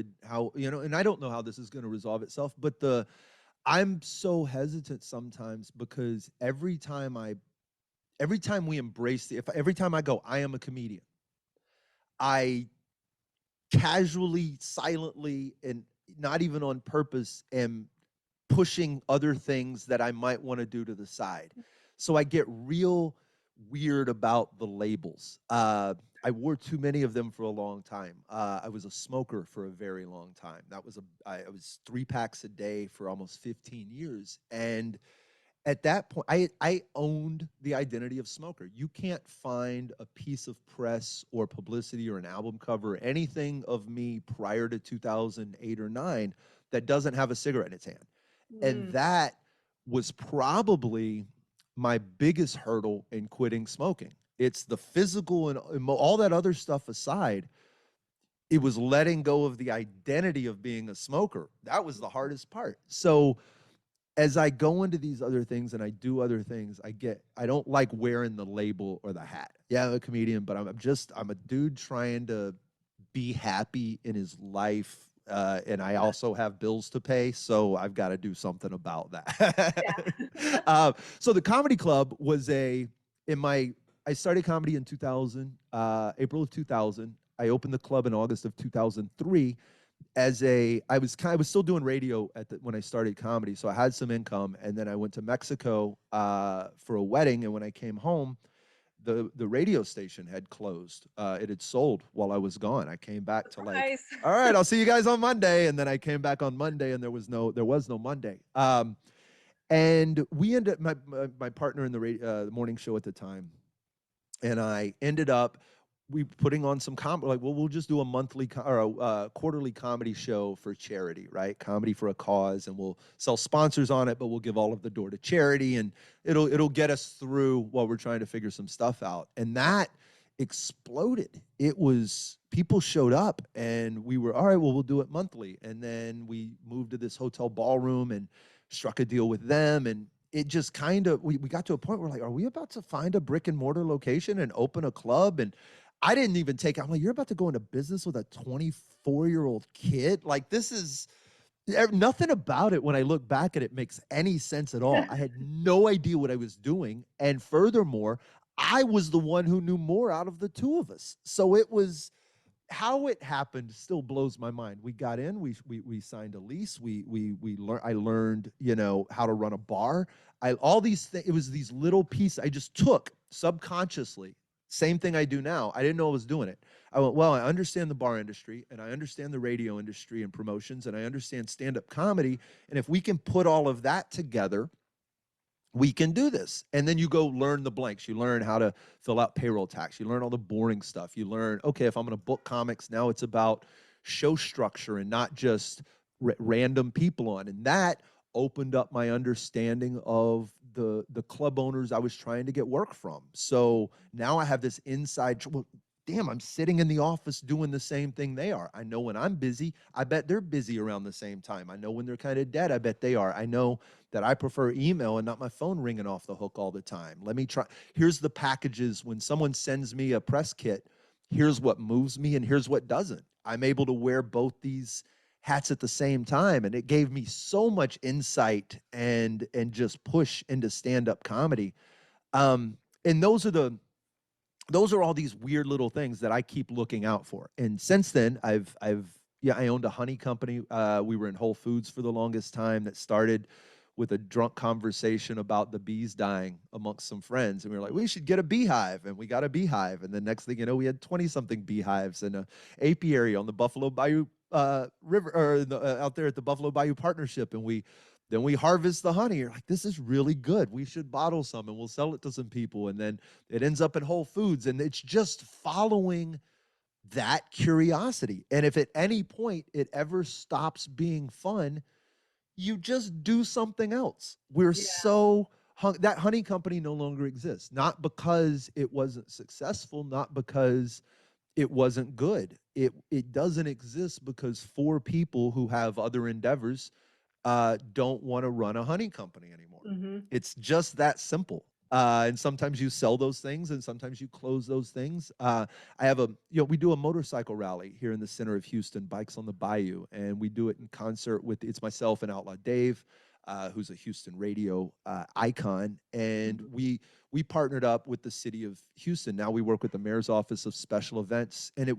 and I don't know how this is going to resolve itself, but I'm so hesitant sometimes, because every time we embrace every time I go, I am a comedian, I casually, silently, and not even on purpose am pushing other things that I might want to do to the side. So I get real weird about the labels. I wore too many of them for a long time. I was a smoker for a very long time. I was 3 packs a day for almost 15 years. And at that point, I owned the identity of smoker. You can't find a piece of press or publicity or an album cover or anything of me prior to 2008 or 9 that doesn't have a cigarette in its hand. And that was probably my biggest hurdle in quitting smoking. It's the physical and all that other stuff aside. It was letting go of the identity of being a smoker. That was the hardest part. So as I go into these other things and I do other things, I don't like wearing the label or the hat. Yeah, I'm a comedian, but I'm a dude trying to be happy in his life. and I also have bills to pay, so I've got to do something about that. So the comedy club was I started comedy in 2000, April of 2000. I opened the club in August of 2003. I was still doing radio when I started comedy, so I had some income, and then I went to Mexico for a wedding, and when I came home, the radio station had closed. It had sold while I was gone. I came back to like, all right, I'll see you guys on Monday, and then I came back on Monday, and there was no Monday. And we ended my partner in the morning show at the time, and I ended up putting on some comedy. Like, well, we'll just do a monthly or a quarterly comedy show for charity, right? Comedy for a cause, and we'll sell sponsors on it, but we'll give all of the door to charity, and it'll get us through while we're trying to figure some stuff out. And that exploded. People showed up, and we were all right. Well, we'll do it monthly, and then we moved to this hotel ballroom and struck a deal with them, and it just kind of we got to a point where like, are we about to find a brick and mortar location and open a club? And I didn't even I'm like, you're about to go into business with a 24-year-old kid? Like, this is nothing about it when I look back at it makes any sense at all. I had no idea what I was doing. And furthermore, I was the one who knew more out of the two of us. So it was, how it happened still blows my mind. We got in, we signed a lease. I learned, how to run a bar. All these things, it was these little pieces I just took subconsciously. Same thing I do now. I didn't know I was doing it. I went, well, I understand the bar industry, and I understand the radio industry and promotions, and I understand stand-up comedy. And if we can put all of that together, we can do this. And then you go learn the blanks. You learn how to fill out payroll tax. You learn all the boring stuff. You learn, okay, if I'm going to book comics, now it's about show structure and not just random people on. And that opened up my understanding of the club owners I was trying to get work from. So now I have this inside, well, damn, I'm sitting in the office doing the same thing they are. I know when I'm busy, I bet they're busy around the same time. I know when they're kind of dead, I bet they are. I know that I prefer email and not my phone ringing off the hook all the time. Let me try. Here's the packages. When someone sends me a press kit, here's what moves me and here's what doesn't. I'm able to wear both these hats at the same time, and it gave me so much insight and just push into stand-up comedy. And those are all these weird little things that I keep looking out for. And since then, I owned a honey company. We were in Whole Foods for the longest time. That started with a drunk conversation about the bees dying amongst some friends. And we were like, we should get a beehive. And we got a beehive. And the next thing you know, we had 20-something beehives in an apiary on the Buffalo Bayou River, or out there at the Buffalo Bayou Partnership. And then we harvest the honey. You're like, this is really good. We should bottle some and we'll sell it to some people. And then it ends up at Whole Foods. And it's just following that curiosity. And if at any point it ever stops being fun, you just do something else. We're so that honey company no longer exists, not because it wasn't successful, not because it wasn't good. It doesn't exist because 4 people who have other endeavors don't want to run a honey company anymore. Mm-hmm. It's just that simple. And sometimes you sell those things and sometimes you close those things. We do a motorcycle rally here in the center of Houston, Bikes on the Bayou, and we do it in concert with, it's myself and Outlaw Dave, who's a Houston radio icon. And we partnered up with the city of Houston. Now we work with the mayor's office of special events. And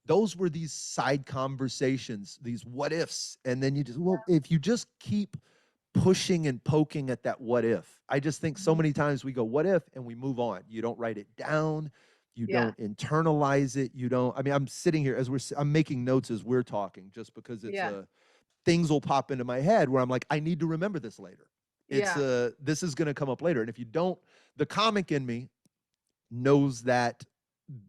those were these side conversations, these what ifs. And then if you just keep pushing and poking at that what if. I just think so many times we go, what if, and we move on. You don't write it down. You don't internalize it. I'm sitting here I'm making notes as we're talking, just because things will pop into my head where I'm like, I need to remember this later. This is going to come up later. And if you don't, the comic in me knows that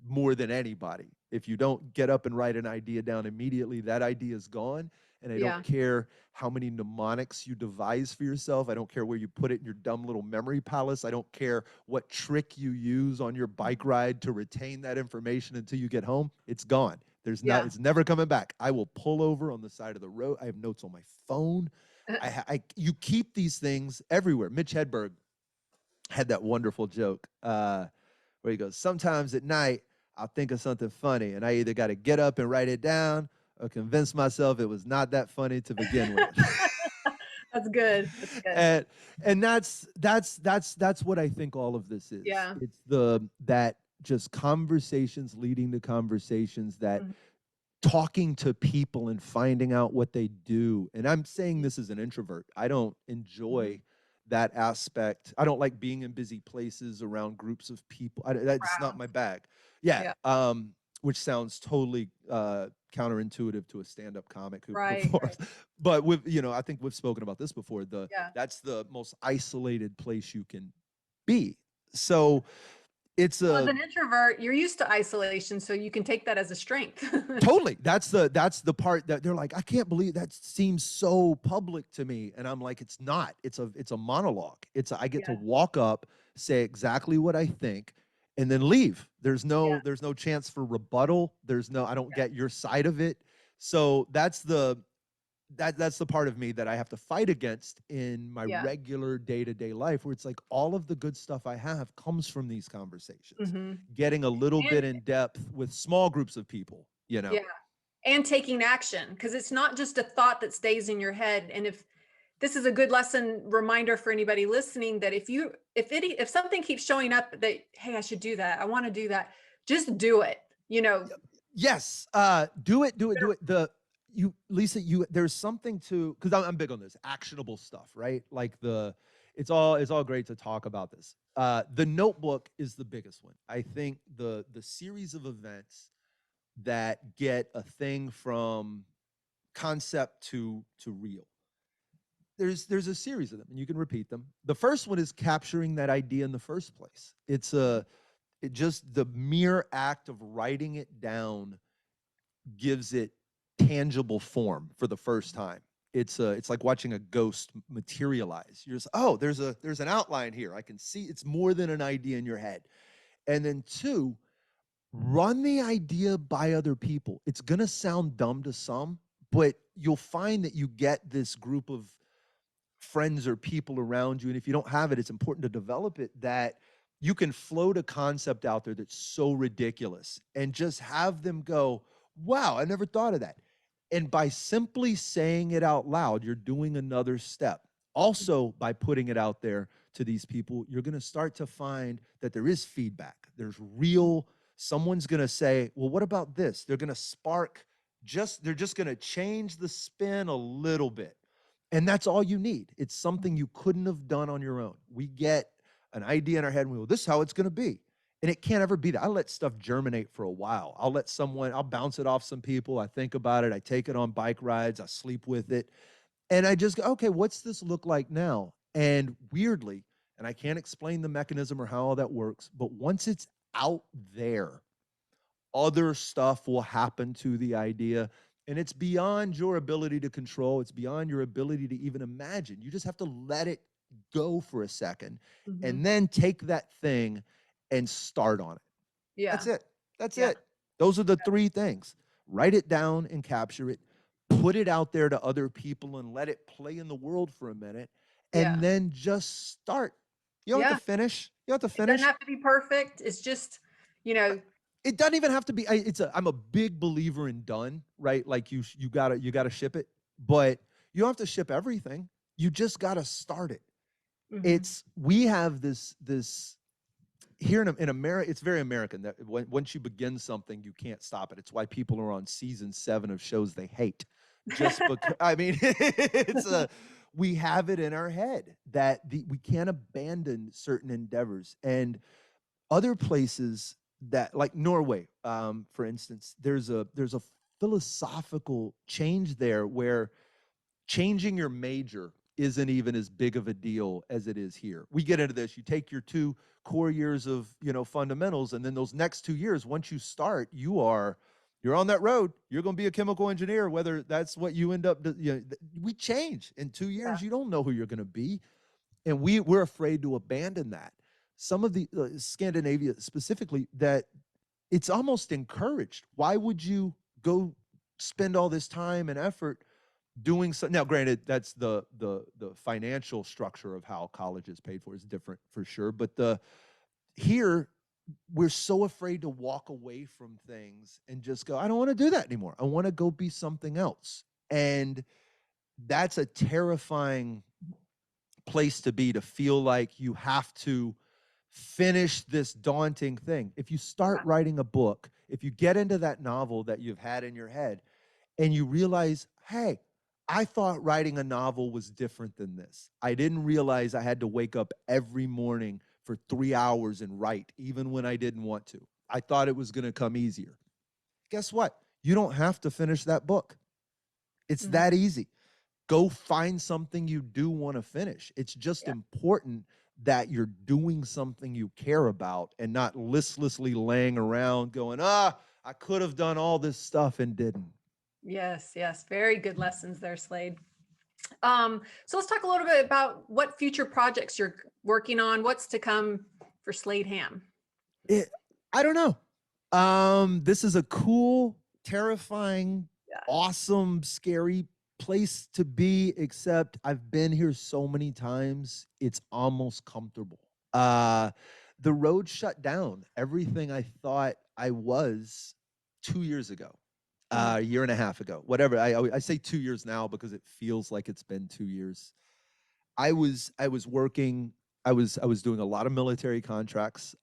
more than anybody. If you don't get up and write an idea down immediately, that idea is gone. And I don't care how many mnemonics you devise for yourself. I don't care where you put it in your dumb little memory palace. I don't care what trick you use on your bike ride to retain that information until you get home. It's gone. It's never coming back. I will pull over on the side of the road. I have notes on my phone. You keep these things everywhere. Mitch Hedberg had that wonderful joke where he goes, sometimes at night, I'll think of something funny, and I either got to get up and write it down, or convince myself it was not that funny to begin with. That's good. That's good. And that's what I think all of this is. Yeah. It's that just conversations leading to conversations, that Mhm. talking to people and finding out what they do. And I'm saying this as an introvert. I don't enjoy that aspect. I don't like being in busy places around groups of people. That's not Wow. my bag. Yeah. Yeah. Which sounds totally counterintuitive to a stand-up comic who Right. performs. But I think we've spoken about this before. Yeah. That's the most isolated place you can be. So it's Well, as an introvert, you're used to isolation, so you can take that as a strength. totally. That's the part that they're like, I can't believe that seems so public to me. And I'm like, it's not. It's a monologue. I get to Yeah. walk up, say exactly what I think, and then leave. There's Yeah. no chance for rebuttal. I don't get your side of it. So that's the part of me that I have to fight against in my Yeah. regular day-to-day life, where it's like all of the good stuff I have comes from these conversations, Hmm. getting a little bit And in depth with small groups of people. yeah, and taking action, because it's not just a thought that stays in your head. And if this is a good lesson reminder for anybody listening, that if something keeps showing up that, hey, I should do that, I want to do that, just do it. Yes, do it. Lisa, there's something to, because I'm big on this actionable stuff, right? Like it's all great to talk about this. The Notebook is the biggest one. I think the series of events that get a thing from concept to real. There's a series of them, and you can repeat them. The first one is capturing that idea in the first place. Just the mere act of writing it down gives it tangible form for the first time. It's like watching a ghost materialize. You're just, oh, there's an outline here. I can see it's more than an idea in your head. And then two, run the idea by other people. It's gonna sound dumb to some, but you'll find that you get this group of friends or people around you. And if you don't have it, it's important to develop it, that you can float a concept out there that's so ridiculous and just have them go, wow, I never thought of that. And by simply saying it out loud, you're doing another step. Also, by putting it out there to these people, you're going to start to find that there is feedback. There's someone's going to say, well, what about this? They're going to they're just going to change the spin a little bit. And that's all you need. It's something you couldn't have done on your own. We get an idea in our head and we go, this is how it's going to be. And it can't ever be that. I let stuff germinate for a while. I'll bounce it off some people. I think about it. I take it on bike rides. I sleep with it. And I just go, okay, what's this look like now? And weirdly, and I can't explain the mechanism or how all that works, but once it's out there, other stuff will happen to the idea. And it's beyond your ability to control. It's beyond your ability to even imagine. You just have to let it go for a second Mhm. and then take that thing and start on it. Yeah. That's it. That's Yeah. it. Those are the three things. Write it down and capture it. Put it out there to other people and let it play in the world for a minute. Yeah. And then just start. You don't have Yeah. to finish. You don't have to It doesn't finish. have to be perfect. It's just, you know, It doesn't even have to be. I'm a big believer in done, right? Like you gotta ship it, but you don't have to ship everything. You just gotta start it. mhm. We have this here in America. It's very American that once you begin something, you can't stop it. It's why people are on season 7 of shows they hate, just because. I mean, we have it in our head that we can't abandon certain endeavors. And other places, that like Norway, for instance, there's a philosophical change there where changing your major isn't even as big of a deal as it is here. We get into this. You take your 2 core years of, fundamentals, and then those next 2 years, once you start, you're on that road. You're going to be a chemical engineer, whether that's what you end up. We change in 2 Yeah. years. You don't know who you're going to be, and we're afraid to abandon that. Some of the Scandinavia specifically, that it's almost encouraged. Why would you go spend all this time and effort doing so? Now, granted, that's the financial structure of how college is paid for is different for sure, but here we're so afraid to walk away from things and just go, I don't want to do that anymore. I want to go be something else. And that's a terrifying place to be, to feel like you have to finish this daunting thing. If you start writing a book, if you get into that novel that you've had in your head and you realize, hey, I thought writing a novel was different than this. I didn't realize I had to wake up every morning for 3 hours and write, even when I didn't want to. I thought it was going to come easier. Guess what? You don't have to finish that book. It's that easy. Go find something you do want to finish. It's just important that you're doing something you care about and not listlessly laying around going, I could have done all this stuff and didn't. Yes, yes. Very good lessons there, Slade. So let's talk a little bit about what future projects you're working on. What's to come for Slade Ham? I don't know. This is a cool, terrifying, awesome, scary place to be, except I've been here so many times, it's almost comfortable. The road shut down everything I thought I was 2 years ago, a year and a half ago, whatever. I say 2 years now because it feels like it's been 2 years. I was working. I was doing a lot of military contracts,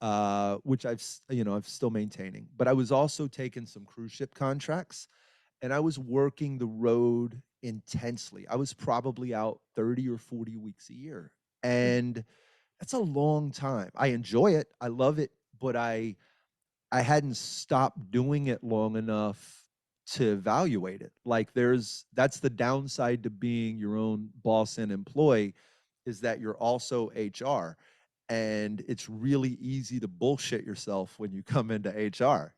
which I'm still maintaining. But I was also taking some cruise ship contracts, and I was working the road intensely. I was probably out 30 or 40 weeks a year, and that's a long time. I enjoy it. I love it, but I hadn't stopped doing it long enough to evaluate it. Like that's the downside to being your own boss and employee, is that you're also HR. And it's really easy to bullshit yourself when you come into HR.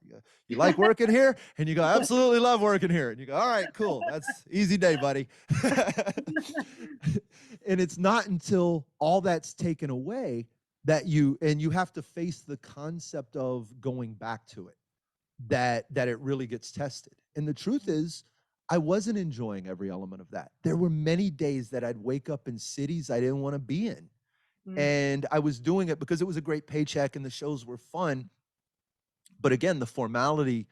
You like working here? And you go, I absolutely love working here. And you go, all right, cool. That's easy day, buddy. And it's not until all that's taken away that you have to face the concept of going back to it, that it really gets tested. And the truth is, I wasn't enjoying every element of that. There were many days that I'd wake up in cities I didn't want to be in. And I was doing it because it was a great paycheck and the shows were fun. But again, the formality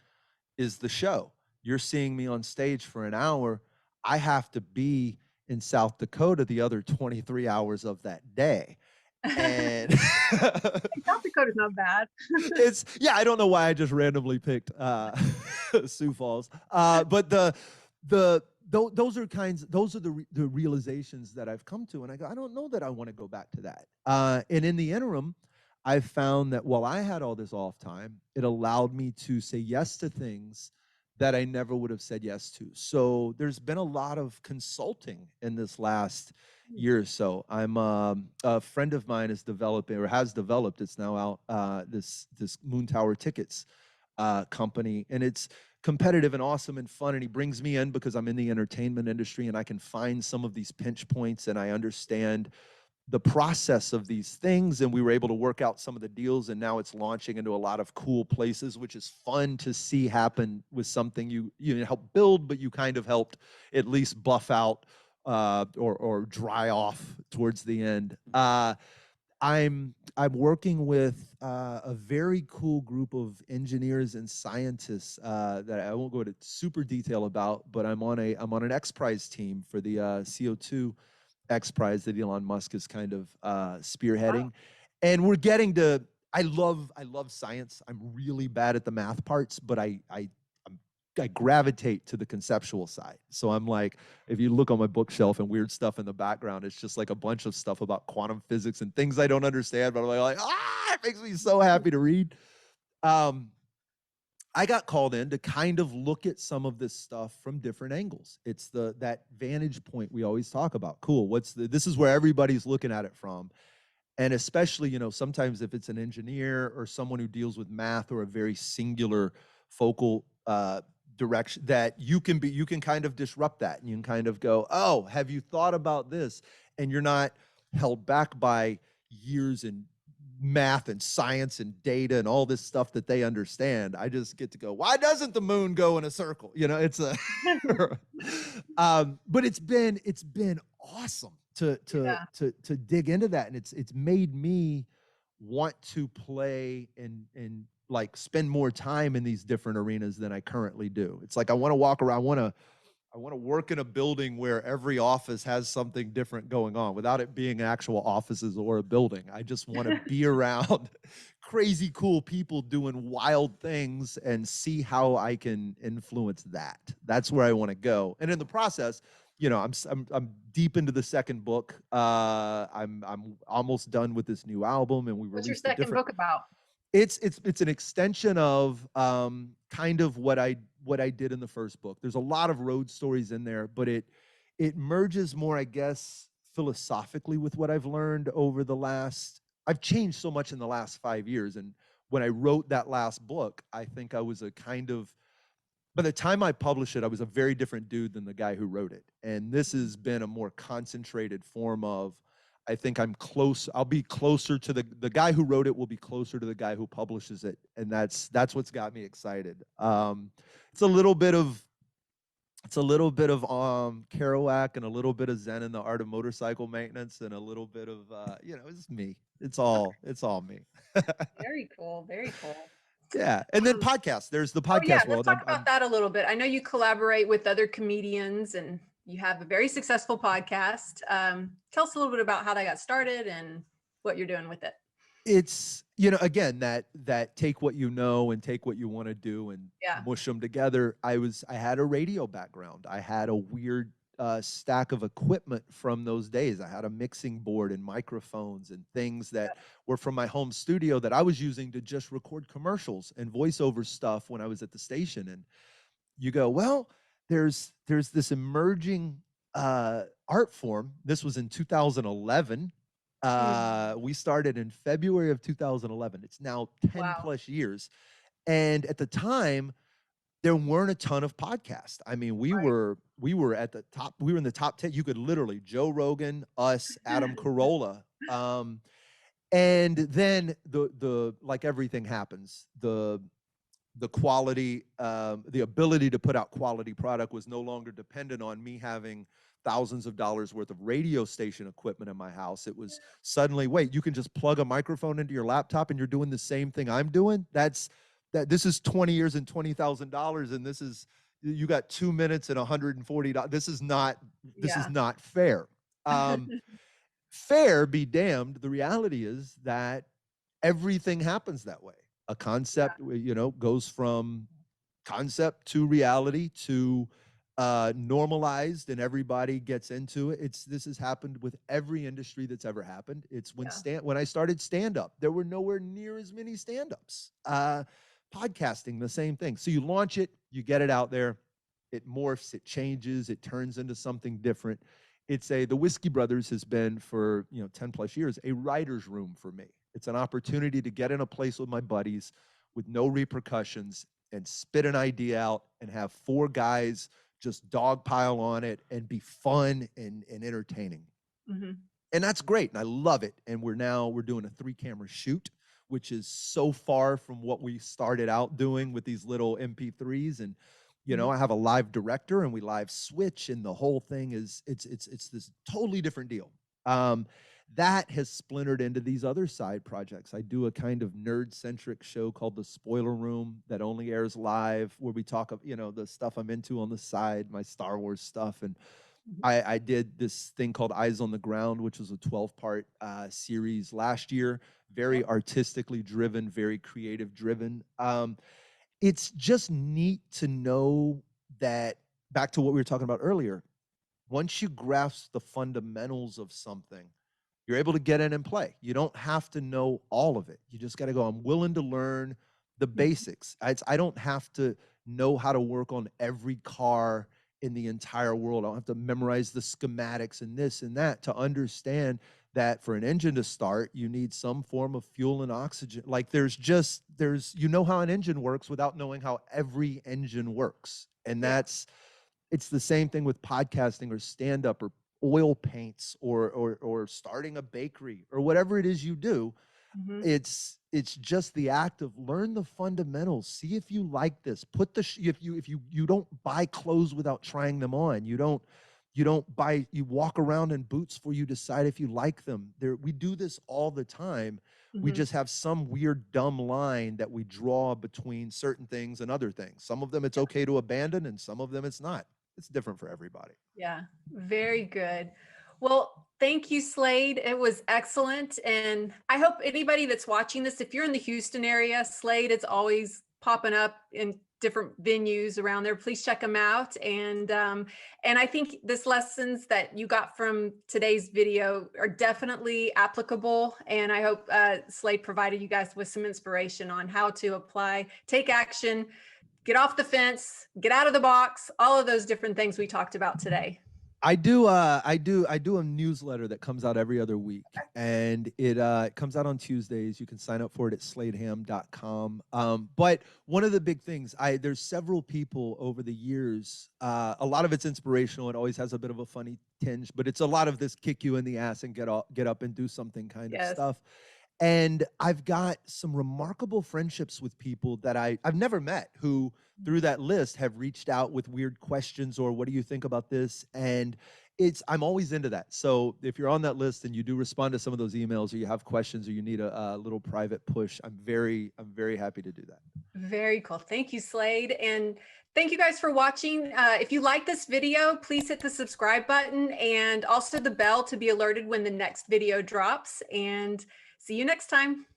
is the show. You're seeing me on stage for an hour. I have to be in South Dakota the other 23 hours of that day. And South Dakota's not bad. I don't know why I just randomly picked Sioux Falls. But those are the realizations that I've come to, and I go, I don't know that I want to go back to that. And in the interim, I've found that while I had all this off time, it allowed me to say yes to things that I never would have said yes to. So there's been a lot of consulting in this last year or so. I'm a friend of mine has developed, it's now out, this Moon Tower Tickets company, and it's competitive and awesome and fun, and he brings me in because I'm in the entertainment industry and I can find some of these pinch points and I understand the process of these things, and we were able to work out some of the deals, and now it's launching into a lot of cool places, which is fun to see happen with something you help build, but you kind of helped at least buff out or dry off towards the end. I'm working with a very cool group of engineers and scientists that I won't go into super detail about, but I'm on an X Prize team for the CO2 X Prize that Elon Musk is kind of spearheading. Wow. And we're getting to, I love science. I'm really bad at the math parts, but I gravitate to the conceptual side. So I'm like, if you look on my bookshelf and weird stuff in the background, it's just like a bunch of stuff about quantum physics and things I don't understand, but I'm like, it makes me so happy to read. I got called in to kind of look at some of this stuff from different angles. It's that vantage point we always talk about. Cool, this is where everybody's looking at it from. And especially, sometimes if it's an engineer or someone who deals with math or a very singular focal direction, that you can kind of disrupt that, and you can kind of go, oh, have you thought about this? And you're not held back by years and math and science and data and all this stuff that they understand. I just get to go, why doesn't the moon go in a circle? It's a but it's been awesome to dig into that, and it's made me want to play and like spend more time in these different arenas than I currently do. It's like I want to walk around, I want to work in a building where every office has something different going on without it being actual offices or a building. I just want to be around crazy cool people doing wild things and see how I can influence that. That's where I want to go. And in the process, you know, I'm deep into the second book. I'm almost done with this new album, and we What's your released a second different. book about? It's an extension of kind of what I did in the first book. There's a lot of road stories in there, but it merges more, I guess, philosophically with what I've learned over the last. I've changed so much in the last 5 years, and when I wrote that last book, I think I was a kind of. By the time I published it, I was a very different dude than the guy who wrote it, and this has been a more concentrated form of. I think I'm close. I'll be closer to the guy who wrote it will be closer to the guy who publishes it, and that's what's got me excited. It's a little bit of Kerouac and a little bit of Zen in the art of motorcycle maintenance and a little bit of it's me. It's all me. Very cool. Very cool. Yeah, and then podcasts. There's the Oh yeah, podcast let's world. talk about that a little bit. I know you collaborate with other comedians and you have a very successful podcast. Tell us a little bit about how that got started and what you're doing with it. It's again that take what you know and take what you want to do and mush them together. I had a radio background. I had a weird stack of equipment from those days. I had a mixing board and microphones and things that were from my home studio that I was using to just record commercials and voiceover stuff when I was at the station. And you go, well, there's this emerging art form. This was in 2011. We started in February of 2011. It's now 10 plus years. And at the time, there weren't a ton of podcasts. I mean, we were at the top. We were in the top 10. You could literally Joe Rogan, us, Adam Carolla. And then the like everything happens. The quality, the ability to put out quality product was no longer dependent on me having thousands of dollars worth of radio station equipment in my house. It was suddenly, wait, you can just plug a microphone into your laptop and you're doing the same thing I'm doing? This is 20 years and $20,000, and this is, you got 2 minutes and $140. This is not fair. Fair be damned. The reality is that everything happens that way. A concept, goes from concept to reality to normalized, and everybody gets into it. This has happened with every industry that's ever happened. It's when I started stand-up, there were nowhere near as many stand-ups. Podcasting, the same thing. So you launch it, you get it out there, it morphs, it changes, it turns into something different. The Whiskey Brothers has been for 10 plus years a writer's room for me. It's an opportunity to get in a place with my buddies with no repercussions and spit an idea out and have 4 guys just dogpile on it and be fun and entertaining. Mm-hmm. And that's great. And I love it. And we're doing a 3-camera shoot, which is so far from what we started out doing with these little MP3s. And, I have a live director and we live switch, and the whole thing is, it's this totally different deal. That has splintered into these other side projects. I do a kind of nerd-centric show called The Spoiler Room that only airs live, where we talk of, the stuff I'm into on the side, my Star Wars stuff. And I did this thing called Eyes on the Ground, which was a 12-part series last year, very artistically driven, very creative driven. It's just neat to know that, back to what we were talking about earlier, once you grasp the fundamentals of something, you're able to get in and play. You don't have to know all of it. You just got to go, I'm willing to learn the basics. I don't have to know how to work on every car in the entire world. I don't have to memorize the schematics and this and that to understand that for an engine to start, you need some form of fuel and oxygen. Like there's how an engine works without knowing how every engine works. And it's the same thing with podcasting or stand-up or oil paints or starting a bakery or whatever it is you do. Mm-hmm. It's just the act of learn the fundamentals. See if you like this. If you don't buy clothes without trying them on. You don't You don't buy, you walk around in boots before you decide if you like them. We do this all the time. We Mhm. just have some weird, dumb line that we draw between certain things and other things. Some of them it's okay to abandon, and some of them it's not. It's different for everybody. Yeah, very good. Well, thank you, Slade. It was excellent. And I hope anybody that's watching this, if you're in the Houston area, Slade is always popping up in different venues around there. Please check them out. And I think this lessons that you got from today's video are definitely applicable. And I hope Slade provided you guys with some inspiration on how to apply, take action, get off the fence, get out of the box, all of those different things we talked about today. I do a newsletter that comes out every other week, and it comes out on Tuesdays. You can sign up for it at sladeham.com. But one of the big things, there's several people over the years, a lot of it's inspirational. It always has a bit of a funny tinge, but it's a lot of this kick you in the ass and get up and do something kind of stuff. And I've got some remarkable friendships with people that I've never met, who through that list have reached out with weird questions or what do you think about this? And I'm always into that. So if you're on that list and you do respond to some of those emails, or you have questions, or you need a little private push, I'm very happy to do that. Very cool. Thank you, Slade. And thank you guys for watching. If you like this video, please hit the subscribe button and also the bell to be alerted when the next video drops. And see you next time.